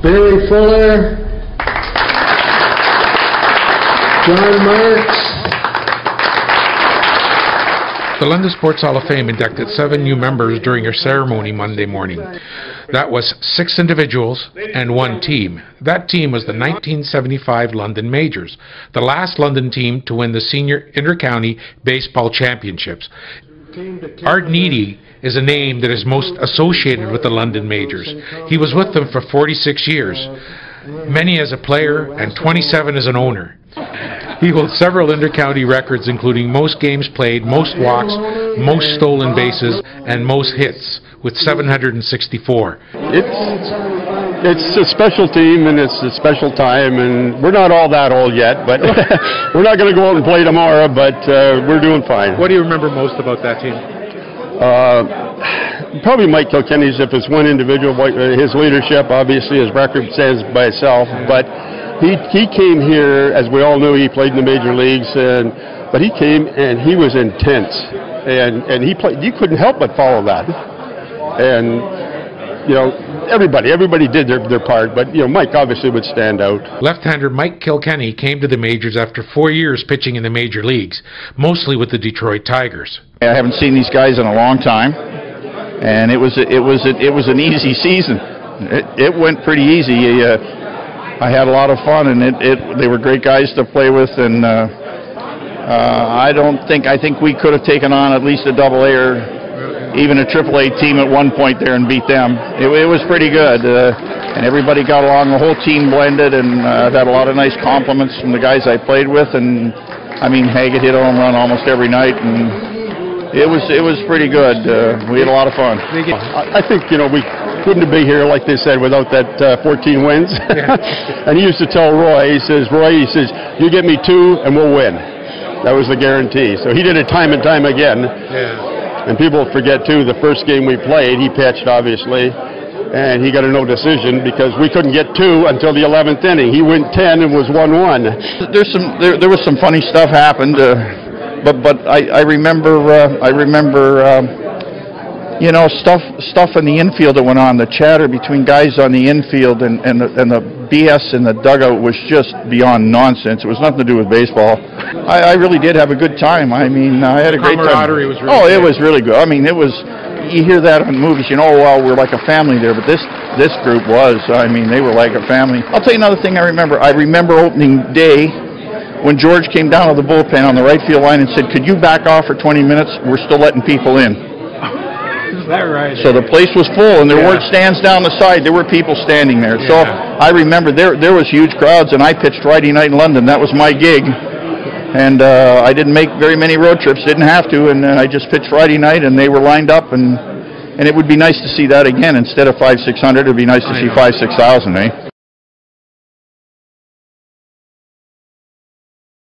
Barry Fuller, John Marks. The London Sports Hall of Fame inducted 7 new members during a ceremony Monday morning. That was 6 individuals and 1 team. That team was the 1975 London Majors, the last London team to win the Senior Inter-County Baseball Championships. Art Needy is a name that is most associated with the London Majors. He was with them for 46 years, many as a player and 27 as an owner. He holds several inter-county records, including most games played, most walks, most stolen bases, and most hits, with 764. It's a special team, and it's a special time, and we're not all that old yet, but we're not going to go out and play tomorrow, but we're doing fine. What do you remember most about that team? Probably Mike Kilkenny's, if it's one individual, his leadership, obviously his record stands by itself, but he came here, as we all knew, he played in the major leagues, but he came and he was intense, and he played. You couldn't help but follow that, and you know everybody did their part, but you know Mike obviously would stand out. Left-hander Mike Kilkenny came to the majors after 4 years pitching in the major leagues, mostly with the Detroit Tigers. I haven't seen these guys in a long time, and it was an easy season. It went pretty easy. I had a lot of fun, and they were great guys to play with, and I think we could have taken on at least a AA or even a AAA team at one point there and beat them. It was pretty good, and everybody got along. The whole team blended, and I've had a lot of nice compliments from the guys I played with, and I mean Haggett hit a home run almost every night, and it was pretty good. We had a lot of fun. I think we couldn't be here, like they said, without that 14 wins. Yeah. And he used to tell Roy, he says, you get me 2 and we'll win. That was the guarantee. So he did it time and time again. Yeah. And people forget, too, the first game we played, he pitched, obviously, and he got a no decision because we couldn't get 2 until the 11th inning. He went 10 and was 1-1. There was some funny stuff happened, but I remember stuff in the infield that went on. The chatter between guys on the infield and the BS in the dugout was just beyond nonsense. It was nothing to do with baseball. I really did have a good time. I mean, I had a great time. Camaraderie was really good. It was really good. I mean, you hear that on movies, well, we're like a family there, but this group was. I mean, they were like a family. I'll tell you another thing I remember. I remember opening day when George came down to the bullpen on the right field line and said, "Could you back off for 20 minutes? We're still letting people in." Is that right? So the place was full, and there weren't stands down the side. There were people standing there. Yeah. So I remember there was huge crowds, and I pitched Friday night in London. That was my gig, and I didn't make very many road trips. Didn't have to, and I just pitched Friday night, and they were lined up, and it would be nice to see that again instead of 500-600. It'd be nice to see 5,000-6,000, eh?